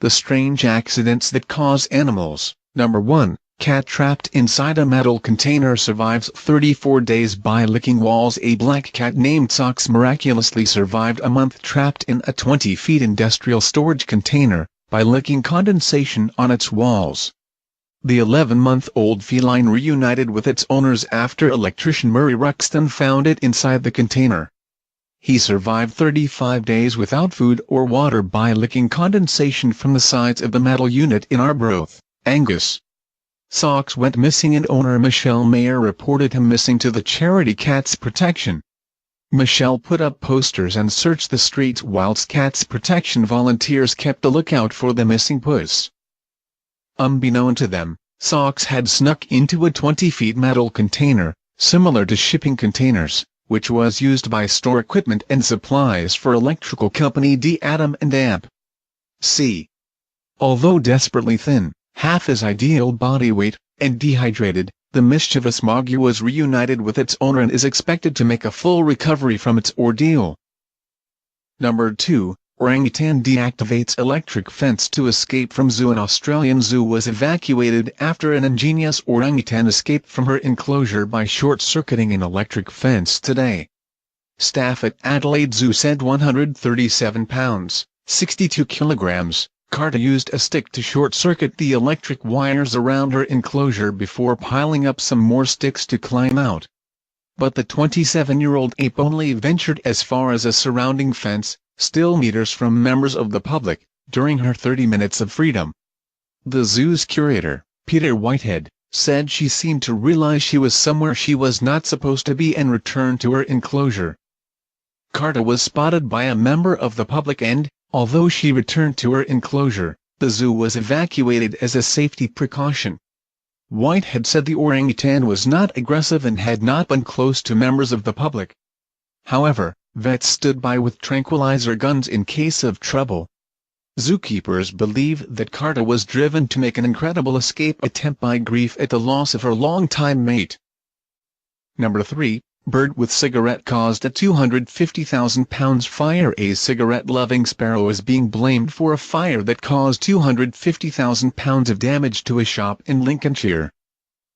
The strange accidents that cause animals. Number 1. Cat trapped inside a metal container survives 34 days by licking walls. A black cat named Socks miraculously survived a month trapped in a 20-feet industrial storage container, by licking condensation on its walls. The 11-month-old feline reunited with its owners after electrician Murray Ruxton found it inside the container. He survived 35 days without food or water by licking condensation from the sides of the metal unit in Arbroath, Angus. Socks went missing and owner Michelle Mayer reported him missing to the charity Cats Protection. Michelle put up posters and searched the streets whilst Cats Protection volunteers kept a lookout for the missing puss. Unbeknown to them, Socks had snuck into a 20-feet metal container, similar to shipping containers, which was used by store equipment and supplies for electrical company D. Adam and Amp. C. Although desperately thin, half his ideal body weight, and dehydrated, the mischievous Moggy was reunited with its owner and is expected to make a full recovery from its ordeal. Number 2. Orangutan deactivates electric fence to escape from zoo. An Australian zoo was evacuated after an ingenious orangutan escaped from her enclosure by short-circuiting an electric fence today. Staff at Adelaide Zoo said 137 pounds, 62 kilograms, Carter used a stick to short-circuit the electric wires around her enclosure before piling up some more sticks to climb out. But the 27-year-old ape only ventured as far as a surrounding fence, still meters from members of the public, during her 30 minutes of freedom. The zoo's curator, Peter Whitehead, said she seemed to realize she was somewhere she was not supposed to be and returned to her enclosure. Carter was spotted by a member of the public and, although she returned to her enclosure, the zoo was evacuated as a safety precaution. Whitehead said the orangutan was not aggressive and had not been close to members of the public. However, vets stood by with tranquilizer guns in case of trouble. Zookeepers believe that Carter was driven to make an incredible escape attempt by grief at the loss of her longtime mate. Number 3. Bird with cigarette caused a £250,000 fire. A cigarette-loving sparrow is being blamed for a fire that caused £250,000 of damage to a shop in Lincolnshire.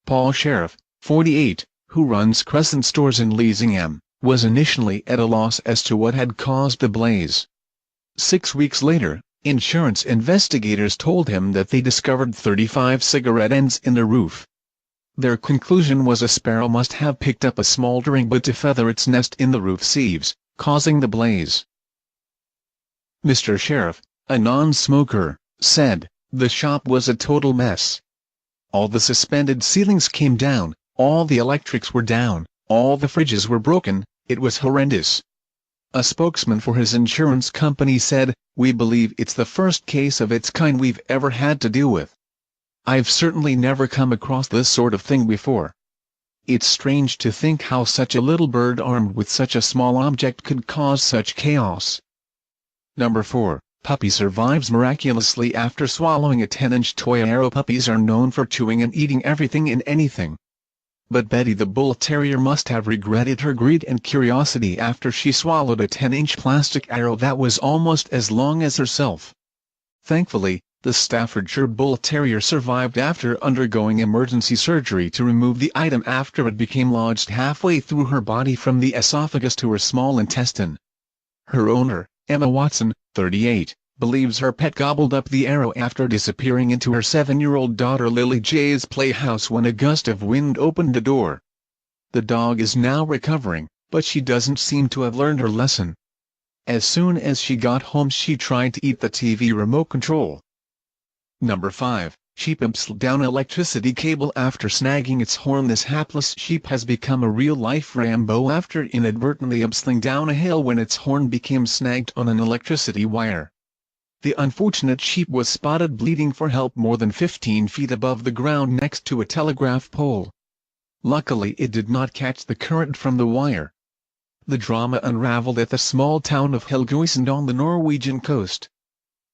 Paul Sheriff, 48, who runs Crescent Stores in Leasingham, was initially at a loss as to what had caused the blaze. 6 weeks later, insurance investigators told him that they discovered 35 cigarette ends in the roof. Their conclusion was a sparrow must have picked up a smoldering bud to feather its nest in the roof eaves, causing the blaze. Mr. Sheriff, a non-smoker, said, "The shop was a total mess. All the suspended ceilings came down, all the electrics were down, all the fridges were broken, it was horrendous." A spokesman for his insurance company said, "We believe it's the first case of its kind we've ever had to deal with. I've certainly never come across this sort of thing before. It's strange to think how such a little bird armed with such a small object could cause such chaos." Number 4. Puppy survives miraculously after swallowing a 10-inch toy arrow. Puppies are known for chewing and eating everything and anything. But Betty the Bull Terrier must have regretted her greed and curiosity after she swallowed a 10-inch plastic arrow that was almost as long as herself. Thankfully, the Staffordshire Bull Terrier survived after undergoing emergency surgery to remove the item after it became lodged halfway through her body from the esophagus to her small intestine. Her owner, Emma Watson, 38, believes her pet gobbled up the arrow after disappearing into her 7-year-old daughter Lily J's playhouse when a gust of wind opened the door. The dog is now recovering, but she doesn't seem to have learned her lesson. As soon as she got home she tried to eat the TV remote control. Number 5. Sheep impales down electricity cable after snagging its horn. This hapless sheep has become a real-life Rambo after inadvertently impsling down a hill when its horn became snagged on an electricity wire. The unfortunate sheep was spotted bleeding for help more than 15 feet above the ground next to a telegraph pole. Luckily it did not catch the current from the wire. The drama unraveled at the small town of Helgoisund on the Norwegian coast.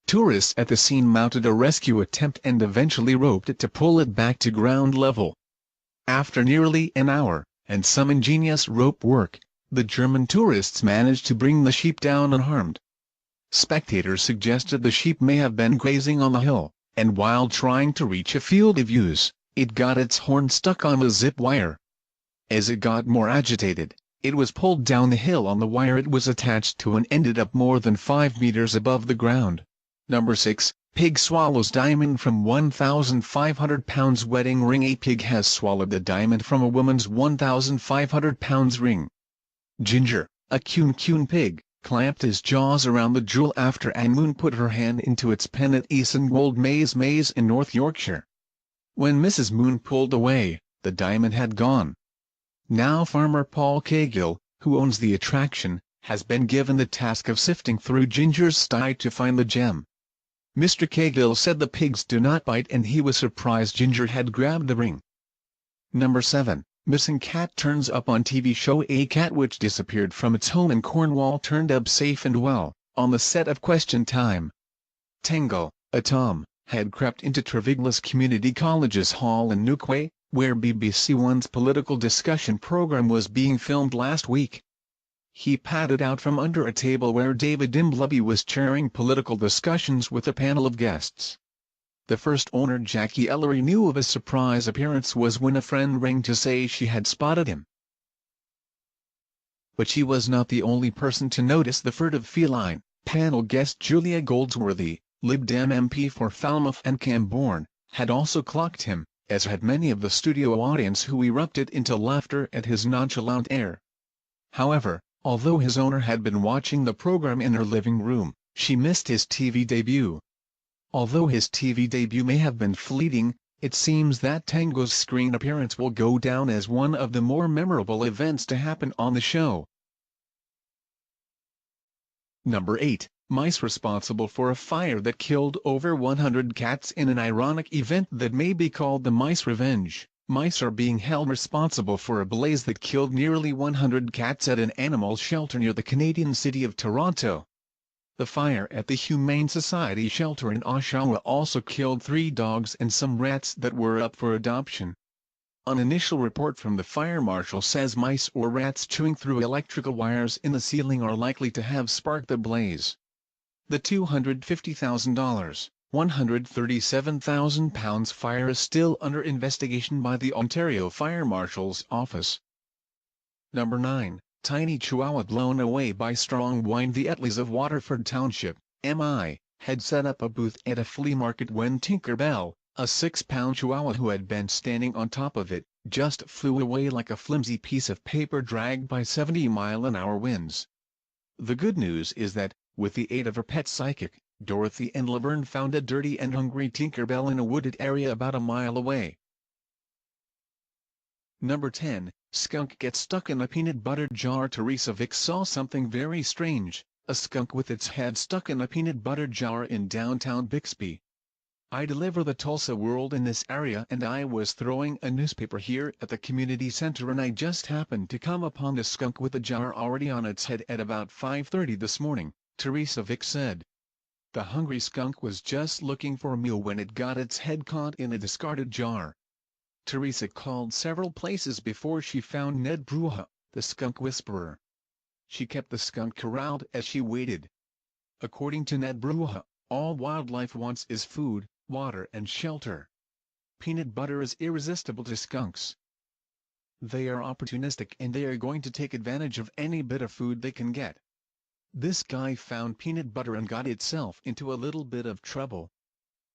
Tourists at the scene mounted a rescue attempt and eventually roped it to pull it back to ground level. After nearly an hour, and some ingenious rope work, the German tourists managed to bring the sheep down unharmed. Spectators suggested the sheep may have been grazing on the hill, and while trying to reach a field of ewes, it got its horn stuck on a zip wire. As it got more agitated, it was pulled down the hill on the wire it was attached to and ended up more than 5 meters above the ground. Number 6. Pig swallows diamond from 1,500 pounds wedding ring. A pig has swallowed a diamond from a woman's 1,500 pounds ring. Ginger, a Kun pig, clamped his jaws around the jewel after Anne Moon put her hand into its pen at Easton Gold Maze in North Yorkshire. When Mrs. Moon pulled away, the diamond had gone. Now farmer Paul Cagill, who owns the attraction, has been given the task of sifting through Ginger's sty to find the gem. Mr. Cagill said the pigs do not bite and he was surprised Ginger had grabbed the ring. Number 7. Missing cat turns up on TV show. A cat which disappeared from its home in Cornwall turned up safe and well, on the set of Question Time. Tango, a Tom, had crept into Treviglas Community College's hall in Newquay, where BBC One's political discussion programme was being filmed last week. He padded out from under a table where David Dimbleby was chairing political discussions with a panel of guests. The first owner Jackie Ellery knew of his surprise appearance was when a friend rang to say she had spotted him. But she was not the only person to notice the furtive feline. Panel guest Julia Goldsworthy, Lib Dem MP for Falmouth and Camborne, had also clocked him, as had many of the studio audience who erupted into laughter at his nonchalant air. However, although his owner had been watching the program in her living room, she missed his TV debut. Although his TV debut may have been fleeting, it seems that Tango's screen appearance will go down as one of the more memorable events to happen on the show. Number 8. Mice responsible for a fire that killed over 100 cats. In an ironic event that may be called the mice revenge, mice are being held responsible for a blaze that killed nearly 100 cats at an animal shelter near the Canadian city of Toronto. The fire at the Humane Society shelter in Oshawa also killed 3 dogs and some rats that were up for adoption. An initial report from the fire marshal says mice or rats chewing through electrical wires in the ceiling are likely to have sparked the blaze. The $250,000, £137,000 fire is still under investigation by the Ontario Fire Marshal's Office. Number 9. Tiny Chihuahua blown away by strong wind. The Etleys of Waterford Township, MI, had set up a booth at a flea market when Tinker Bell, a 6-pound Chihuahua who had been standing on top of it, just flew away like a flimsy piece of paper dragged by 70-mile-an-hour winds. The good news is that, with the aid of her pet psychic, Dorothy and Laverne found a dirty and hungry Tinker Bell in a wooded area about a mile away. Number 10. Skunk gets stuck in a peanut butter jar. Teresa Vick saw something very strange, a skunk with its head stuck in a peanut butter jar in downtown Bixby. I deliver the Tulsa World in this area and I was throwing a newspaper here at the community center and I just happened to come upon the skunk with the jar already on its head at about 5:30 this morning, Teresa Vick said. The hungry skunk was just looking for a meal when it got its head caught in a discarded jar. Teresa called several places before she found Ned Bruja, the skunk whisperer. She kept the skunk corralled as she waited. According to Ned Bruja, all wildlife wants is food, water and shelter. Peanut butter is irresistible to skunks. They are opportunistic and they are going to take advantage of any bit of food they can get. This guy found peanut butter and got itself into a little bit of trouble.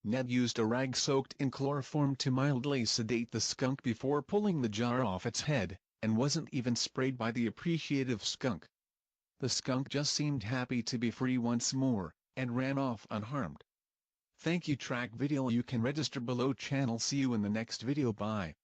Ned used a rag soaked in chloroform to mildly sedate the skunk before pulling the jar off its head, and wasn't even sprayed by the appreciative skunk. The skunk just seemed happy to be free once more, and ran off unharmed. Thank you. Track video. You can register below channel. See you in the next video. Bye.